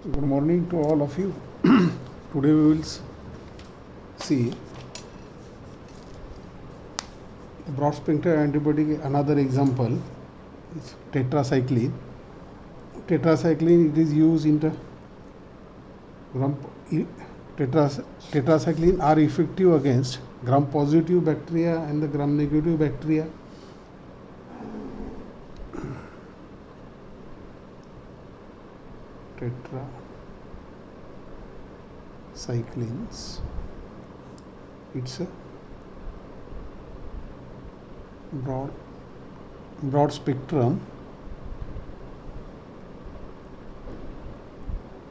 Good morning to all of you. Today we will see the broad spectrum antibiotic. Another example is tetracycline. Tetracycline, it is used in the tetracycline are effective against gram positive bacteria and the gram negative bacteria. Tetracyclines, it's a broad spectrum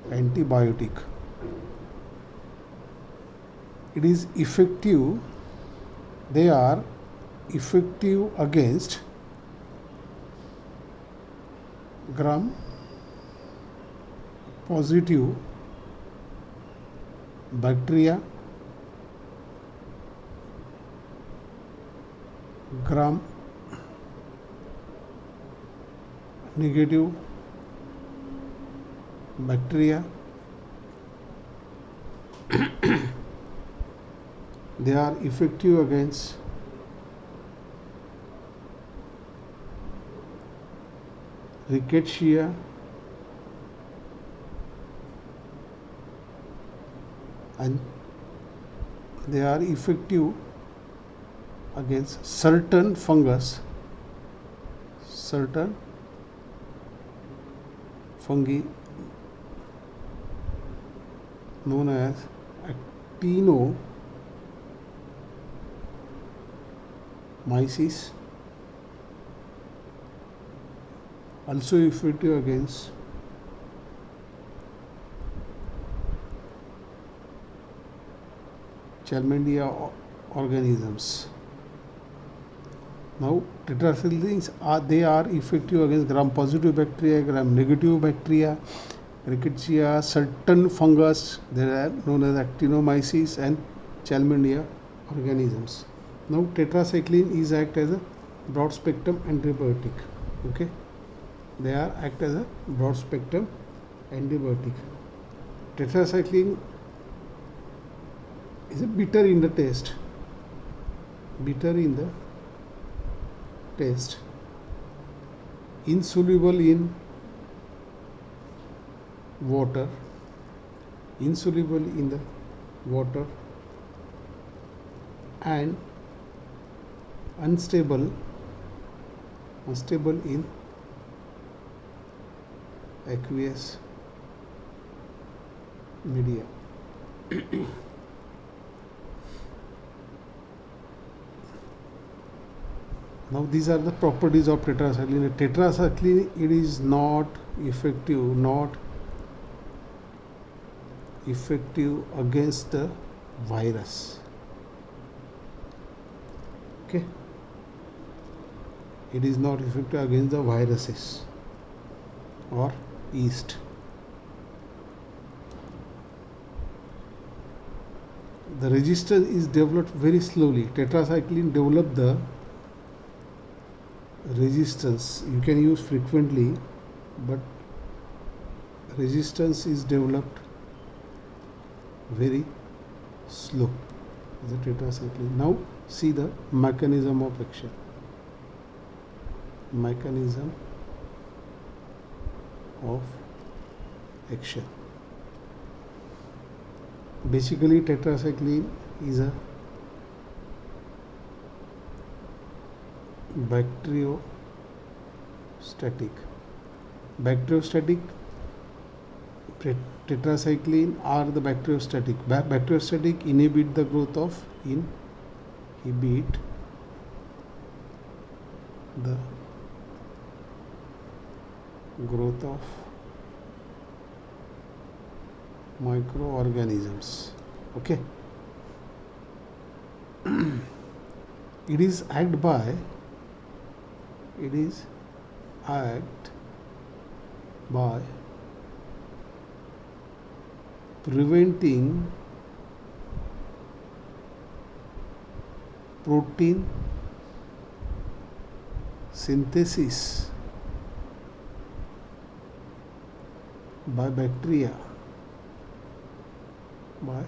antibiotic. It is effective, they are effective against gram positive bacteria, gram negative bacteria. They are effective against rickettsia, and they are effective against certain fungi known as actinomyces, also effective against Chlamydia organisms. Now tetracyclines are effective against gram positive bacteria, gram negative bacteria, rickettsia, certain fungus, they are known as actinomyces, and Chlamydia organisms. Now tetracycline is act as a broad spectrum antibiotic. Okay, they are act as a broad spectrum antibiotic. Tetracycline is bitter in the taste, insoluble in water, and unstable in aqueous media. Now these are the properties of tetracycline. Tetracycline, it is not effective against the virus. Okay, it is not effective against the viruses or yeast. The resistance is developed very slowly. Tetracycline develop the resistance. You can use frequently, but resistance is developed very slow. The tetracycline. Now see the mechanism of action. Basically, tetracycline is a bacteriostatic. Tetracycline are the bacteriostatic. Bacteriostatic inhibit the growth of microorganisms. Okay, it is act by preventing protein synthesis by bacteria, by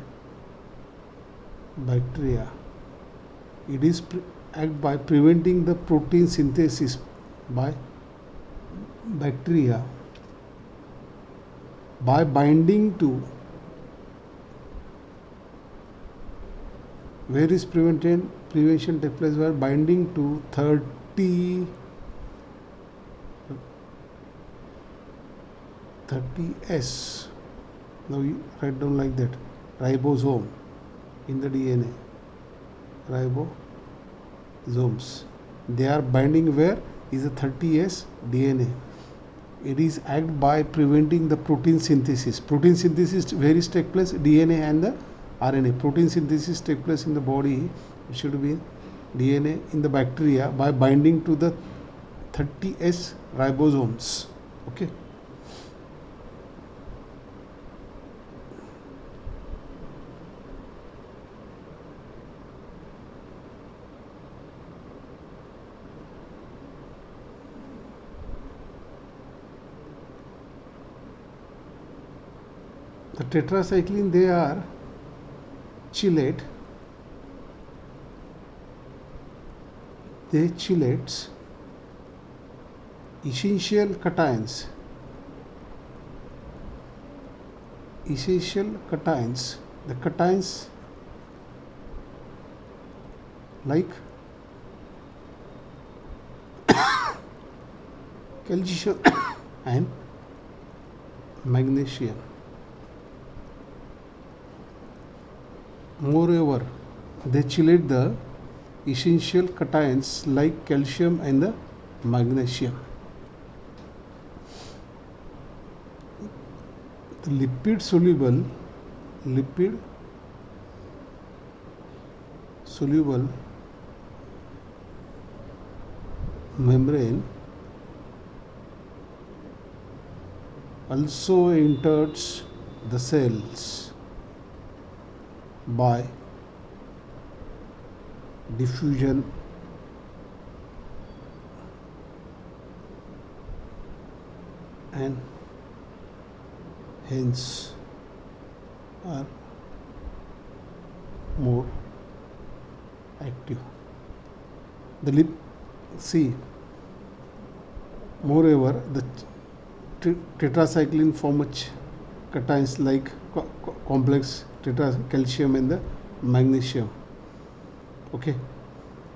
bacteria. It is act by preventing the protein synthesis by bacteria, by binding to, where is prevention take place by binding to 30S. Now you write down like that, ribosome in the DNA, ribosomes, they are binding where is a 30S DNA. It is act by preventing the protein synthesis. Protein synthesis where is take place? DNA and the RNA. Protein synthesis take place in the body. It should be DNA in the bacteria by binding to the 30S ribosomes. Okay. The tetracycline, they are chelate. They chelates essential cations. Essential cations. The cations like calcium and magnesium. Moreover, they chelate the essential cations like calcium and the magnesium. The lipid soluble membrane also enters the cells by diffusion and hence are more active. Moreover, the tetracycline form cations like complex calcium and the magnesium. Okay.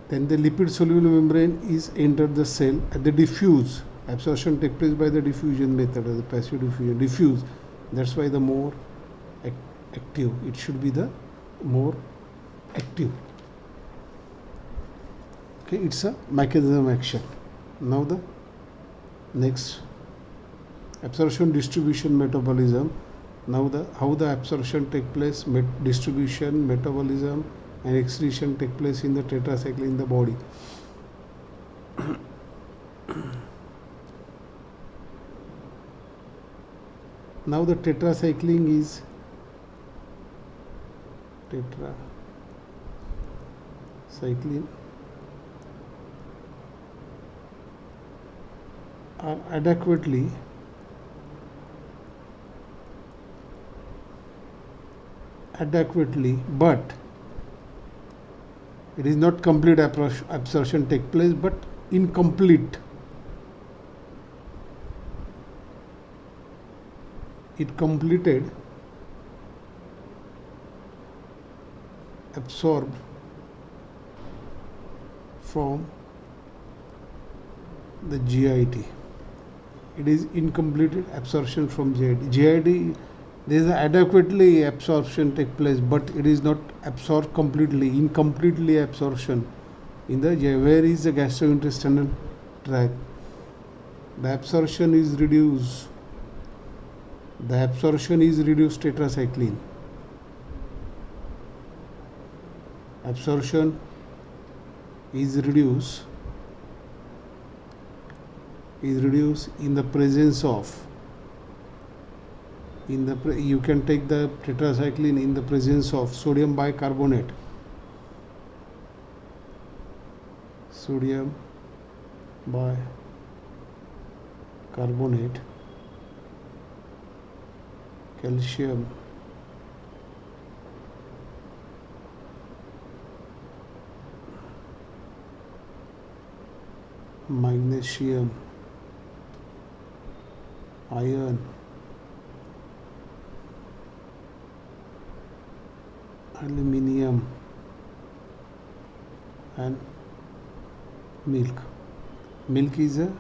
Then the lipid soluble membrane is entered the cell at the diffuse. Absorption takes place by the diffusion method, or the passive diffusion. Diffuse. That's why the more active. It should be the more active. Okay, it's a mechanism action. Now the next, absorption, distribution, metabolism. Now how the absorption take place, distribution, metabolism and excretion take place in the tetracycline in the body. Now the tetracycline is are adequately but it is not complete absorption take place, but incomplete. It completed absorb from the GIT. It is incomplete absorption from GIT. GIT, there is adequately absorption take place, but it is not absorbed completely. Incompletely absorption in the where is the gastrointestinal tract. The absorption is reduced. Tetracycline. Absorption is reduced in the presence of, you can take the tetracycline in the presence of sodium bicarbonate. Sodium bicarbonate calcium, magnesium, iron, aluminium, and milk. Milk is a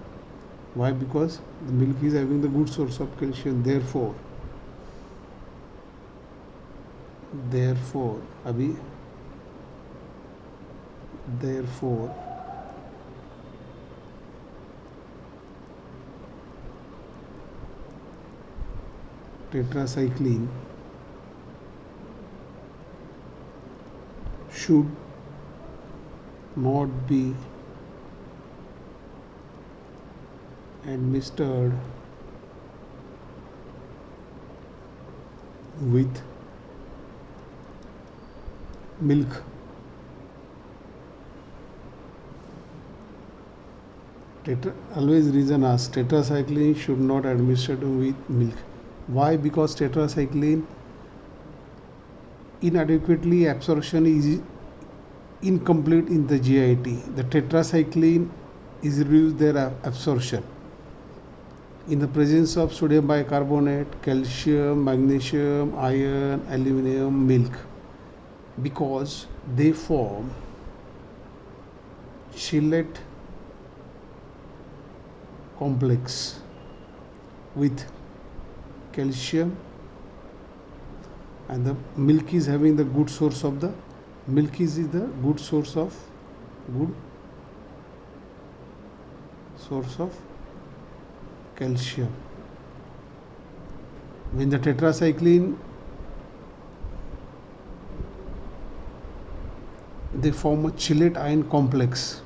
why? Because the milk is having the good source of calcium. Therefore अभी therefore tetracycline should not be administered with milk. Always reason asked, tetracycline should not administered with milk. Why? Because tetracycline inadequately absorption is incomplete in the GIT. The tetracycline is reduced their absorption in the presence of sodium bicarbonate, calcium, magnesium, iron, aluminum, milk, because they form chelate complex with calcium, and the milk is having the good source of the calcium. When the tetracycline, they form a chelate ion complex,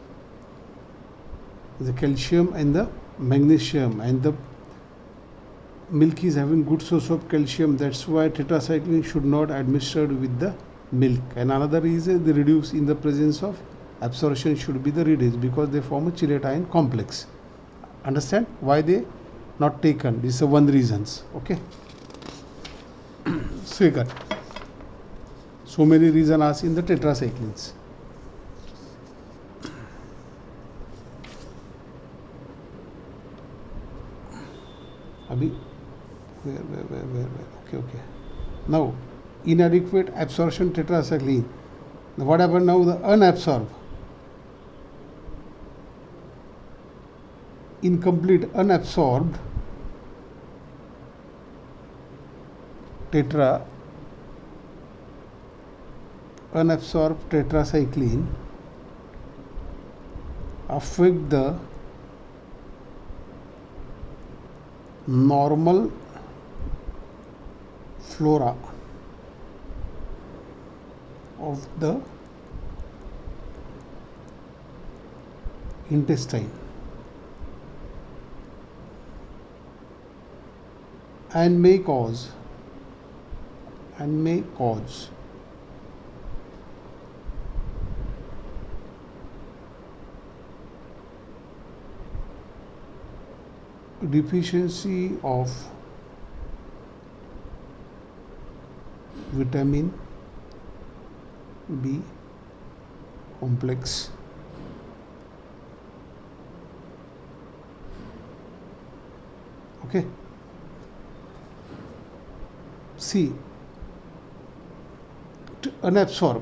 the calcium and the magnesium, and the milk is having good source of calcium. That's why tetracycline should not administered with the milk. And another reason, they reduce in the presence of absorption should be the reduced, because they form a chelate ion complex. Understand why they not taken? This is one reasons. Okay. Second, so many reasons are in the tetracyclines. Abhi, where? Okay. Now, inadequate absorption tetracycline. Now, what happened now? The unabsorbed, incomplete, unabsorbed tetracycline affect the normal flora of the intestine and may cause deficiency of vitamin B complex, okay. See, unabsorbed,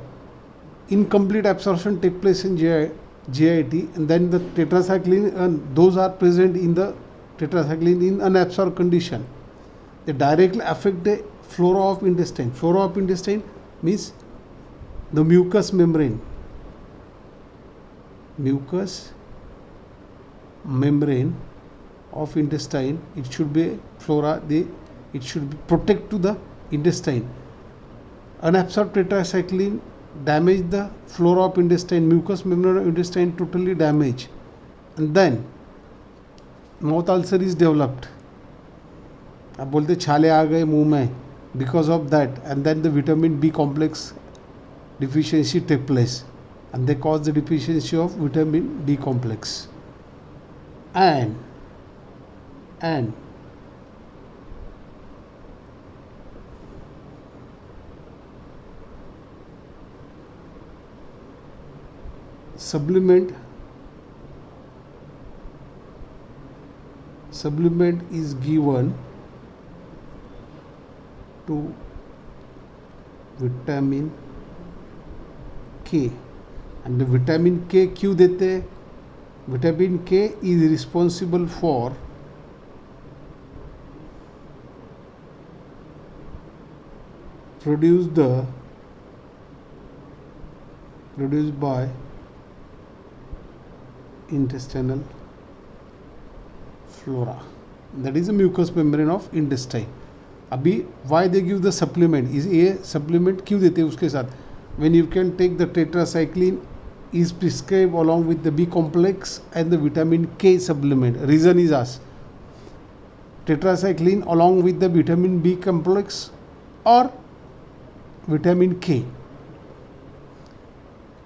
incomplete absorption take place in GIT, and then the tetracycline, and those are present in the tetracycline in unabsorbed condition. They directly affect the flora of intestine. Flora of intestine means the mucous membrane. Mucous membrane of intestine, it should be flora, it should be protect to the intestine. Unabsorbed tetracycline damage the flora of intestine, mucous membrane of intestine totally damaged, and then mouth ulcer is developed. अब बोलते छाले आ गए मुंह में because of that, and then the vitamin B complex deficiency take place, and they cause the deficiency of vitamin B complex, and Sublimate is given to vitamin के and vitamin के क्यों देते हैं? विटामिन के is responsible for produced by intestinal flora, that is a mucous membrane of intestine. अभी why they give the supplement is ये supplement क्यों देते हैं उसके साथ? when you can take the tetracycline is prescribed along with the B complex and the vitamin K supplement. Reason is asked, tetracycline along with the vitamin B complex or vitamin K,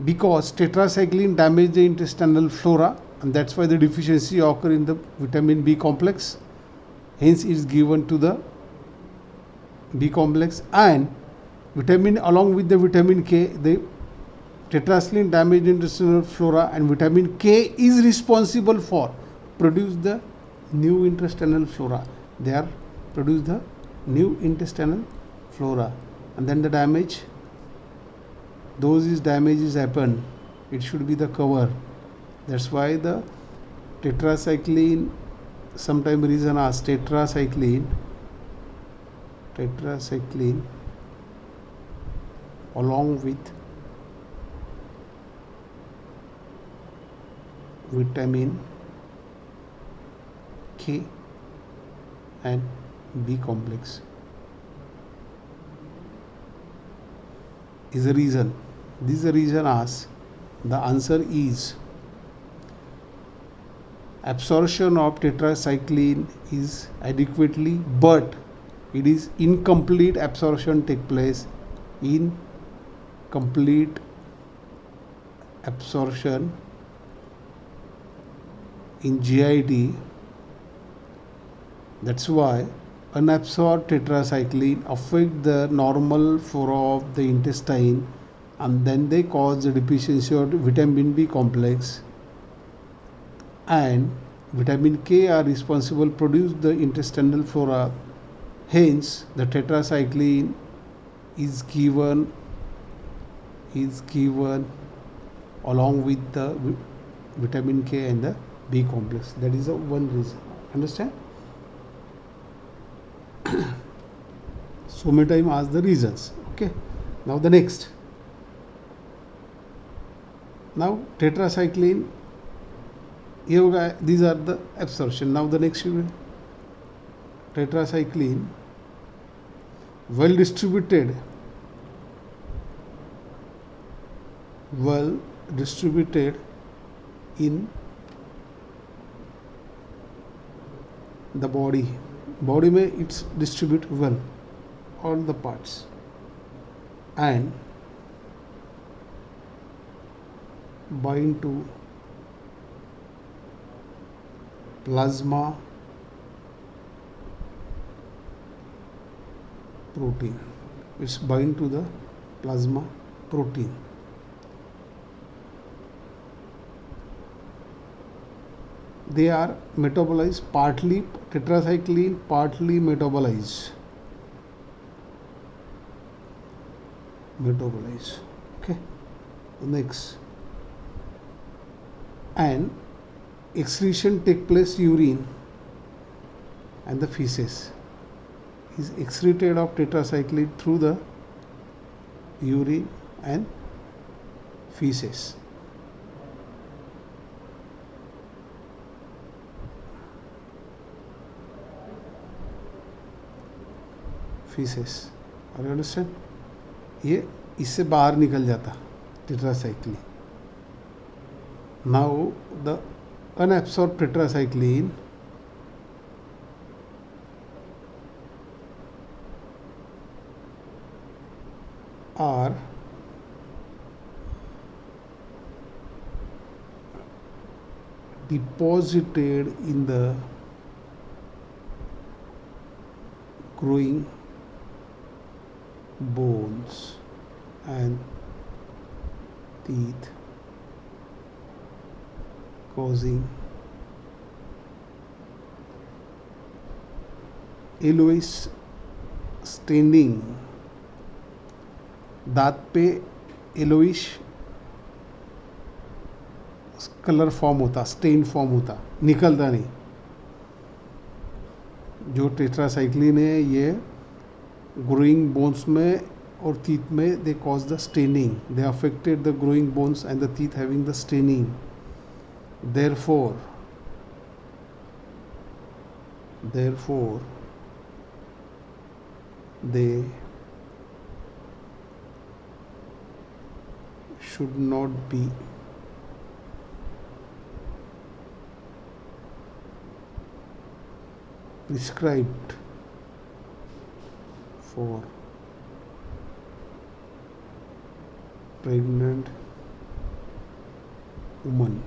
because tetracycline damage the intestinal flora and that's why the deficiency occur in the vitamin B complex, hence it is given to the B complex. And vitamin along with the vitamin K, the tetracycline damage intestinal flora and vitamin K is responsible for produce the new intestinal flora. They are produce the new intestinal flora, and then the damage, those is damages happen, it should be the cover. That's why the tetracycline, sometime reason asked, tetracycline along with vitamin K and B complex is the reason. This is the reason asked. The answer is absorption of tetracycline is adequately, but it is incomplete absorption take place. Incomplete absorption in GIT. That's why unabsorbed tetracycline affect the normal flora of the intestine, and then they cause the deficiency of vitamin B complex, and vitamin K are responsible produce the intestinal flora. Hence the tetracycline is given along with the vitamin K and the B complex. That is the one reason. Understand? So many times ask the reasons. Okay, now the next. Now tetracycline, these are the absorption. Now the next tetracycline well distributed in the body में it's distribute well all the parts, and bind to plasma protein. It's bind to the plasma protein. They are metabolized partly, tetracycline partly metabolized. Okay, next, and excretion take place urine and the feces is excreted of tetracycline through the urine and feces. Are you understand? ये इससे बाहर निकल जाता tetracycline. Now the unabsorbed tetracycline are deposited in the growing bones and teeth causing yellowish staining, दांत पे yellowish colour form होता, stand form होता, निकलता नहीं. जो टेट्रासाइक्लिन है ये ग्रोइंग बोन्स में और टीथ में they cause the staining, they affected the growing bones and the teeth having the staining. therefore they should not be prescribed for pregnant women.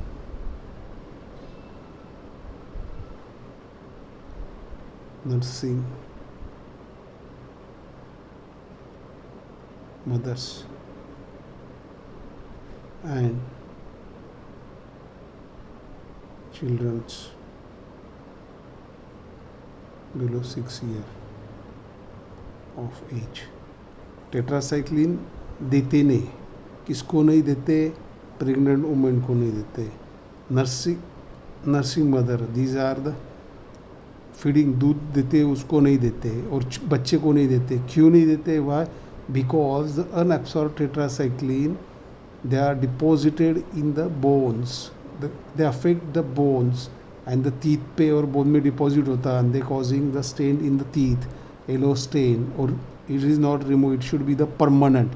Nursing mothers and children below 6 years of age. Tetracycline देते नहीं, किसको नहीं देते? Pregnant women को नहीं देते. Nursing mother, these are the feeding, दूध देते उसको नहीं देते, और बच्चे को नहीं देते. क्यों नहीं देते? Why? Because the unabsorbed tetracycline they are deposited in the bones, they affect the bones and the teeth पे और bone में deposit होता है, and they causing the stain in the teeth, yellow stain, or it is not removed, it should be the permanent.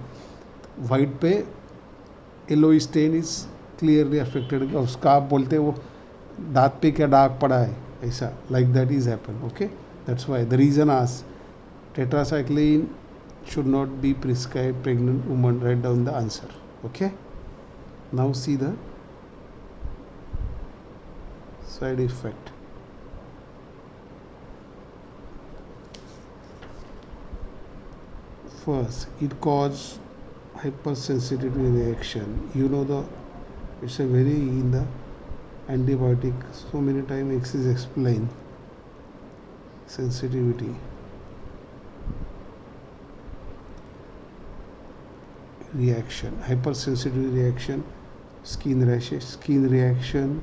white पे yellow stain is clearly affected, उसका आप बोलते हैं वो दांत पे क्या दाग पड़ा है, ऐसा, like that is happen. Okay, that's why the reason as tetracycline should not be prescribed pregnant woman. Write down the answer. Okay, now see the side effect. First, it causes hypersensitivity reaction. You know, it's a very in the antibiotic, so many times X is explained. Sensitivity reaction, hypersensitivity reaction, skin rashes, skin reaction,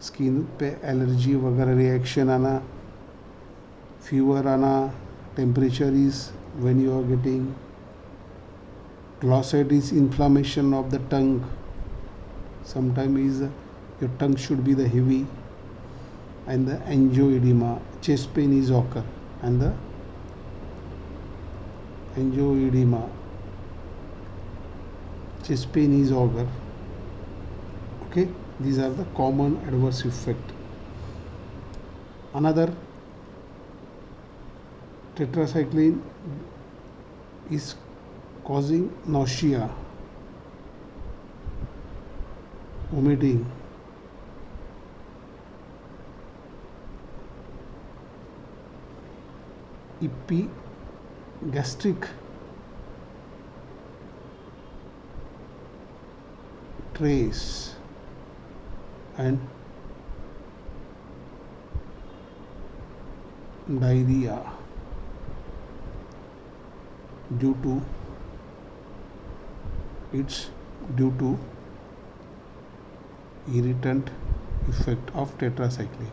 skin पे allergy वगैरह reaction आना, fever आना, temperature is when you are getting glossitis, inflammation of the tongue, sometimes is your tongue should be the heavy, and the angioedema, chest pain is occur, and the angioedema, chest pain is occur. Okay, these are the common adverse effect. Another, tetracycline is causing nausea, vomiting, epigastric trace, and diarrhea due to irritant effect of tetracycline.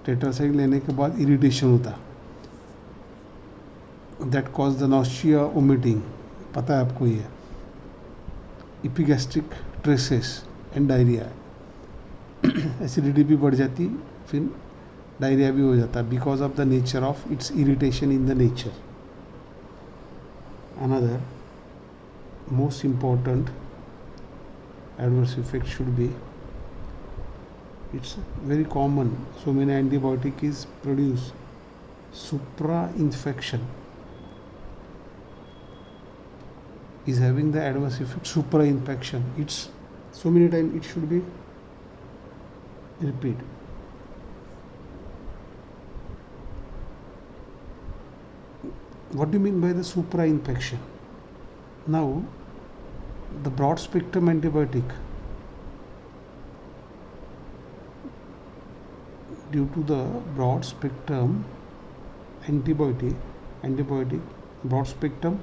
Tetracycline लेने के बाद irritation होता, that cause the nausea, vomiting, पता है आपको ये, epigastric traces and diarrhoea, acidity भी बढ़ जाती, फिर डायरिया भी हो जाता, because of the nature of its irritation in the nature. Another most important adverse effect should be, it's very common, so many antibiotic is produced, supra infection is having the adverse effect, supra infection. It's so many times it should be repeat. What do you mean by the supra infection? Now, the broad spectrum antibiotic due to the broad spectrum antibiotic broad spectrum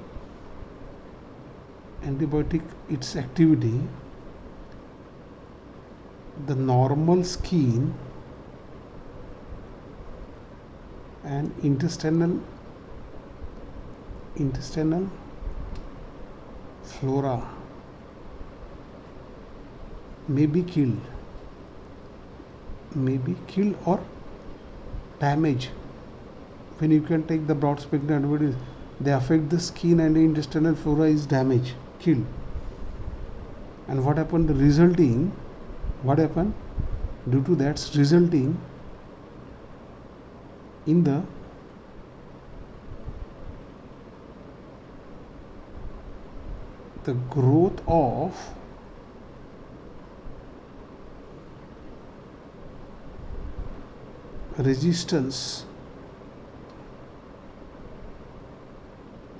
antibiotic, its activity, the normal skin and intestinal flora may be killed or damaged. When you can take the broad spectrum antibiotics, they affect the skin and the intestinal flora is damaged, killed. And what happened due to that, resulting in the growth of resistance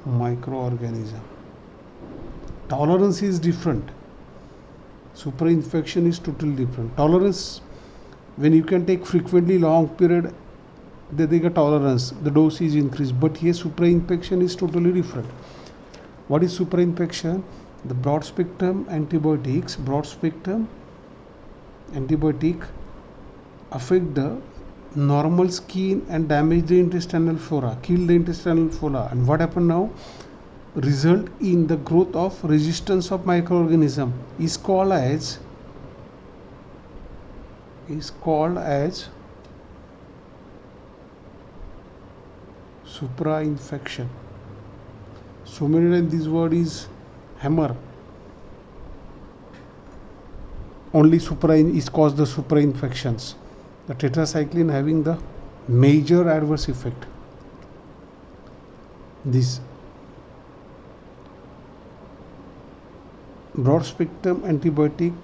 microorganism. Tolerance is different. Superinfection is totally different. Tolerance, when you can take frequently long period, they take a tolerance, the dose is increased. But here superinfection is totally different. What is superinfection? The broad spectrum antibiotic affect the normal skin and damage the intestinal flora, kill the intestinal flora. And what happened now? Result in the growth of resistance of microorganism is called as superinfection. So many times this word is hammer. Only is caused the superinfections. The tetracycline having the major adverse effect. This broad spectrum antibiotic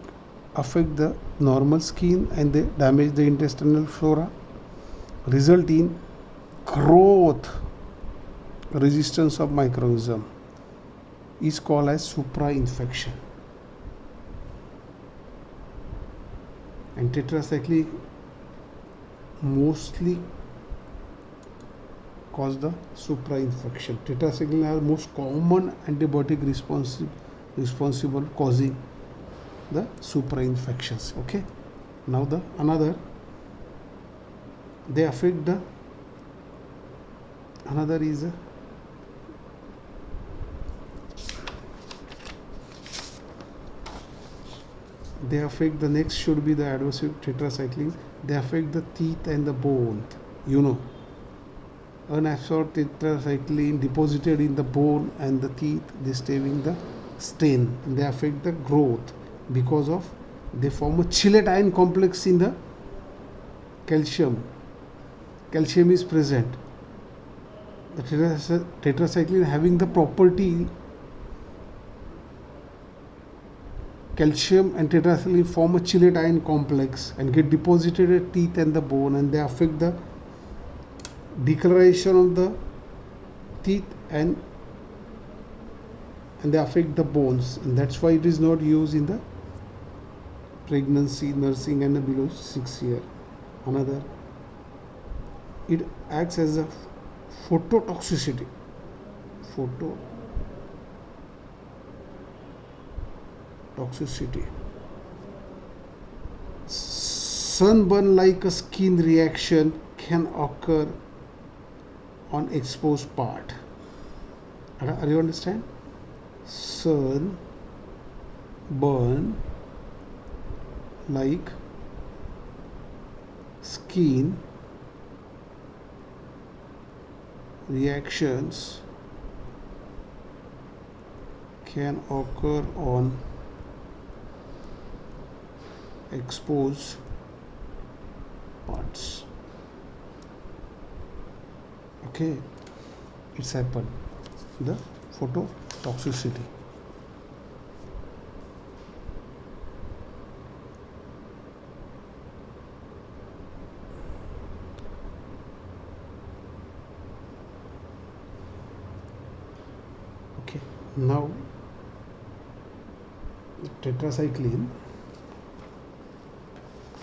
affect the normal skin and they damage the intestinal flora, result in growth resistance of microorganism, is called as superinfection. And tetracycline mostly cause the superinfection. Tetracycline are most common antibiotic responsible causing the superinfections. Okay, now the another, they affect the another is they affect the next should be the adverse tetracycline. They affect the teeth and the bone. Unabsorbed tetracycline deposited in the bone and the teeth, they staying the stain. They affect the growth because of they form a chelate ion complex in the calcium. Calcium is present. The tetracycline having the property, calcium and tetracycline form a chelate ion complex and get deposited at teeth and the bone, and they affect the decoloration of the teeth and they affect the bones, and that's why it is not used in the pregnancy, nursing and below 6 years. Another, it acts as a phototoxicity. Sunburn like a skin reaction can occur on exposed part. Are you understand? Sun burn like skin reactions can occur on exposed parts. Okay, it's happened, the phototoxicity. Okay, now tetracycline,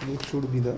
it should be the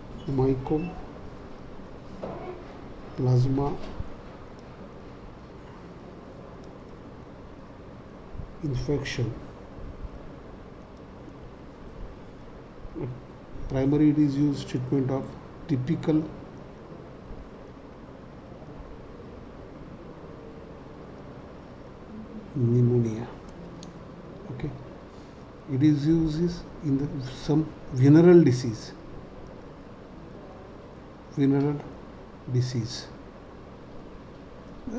mycoplasma infection. Primary, it is used treatment of typical pneumonia. Okay, it is used in some venereal disease.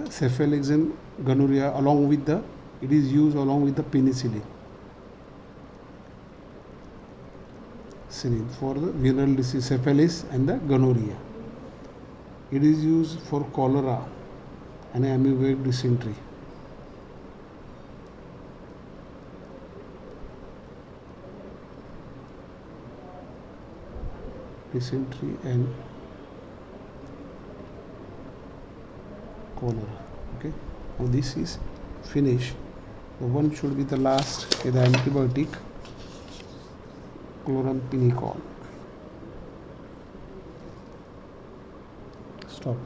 Syphilis and gonorrhea, along with the, it is used along with the penicillin for the venereal disease, syphilis and the gonorrhea. It is used for cholera and amoebic dysentery. And cholera. Okay, now this is finished. The one should be the last, the antibiotic chloramphenicol. Stop.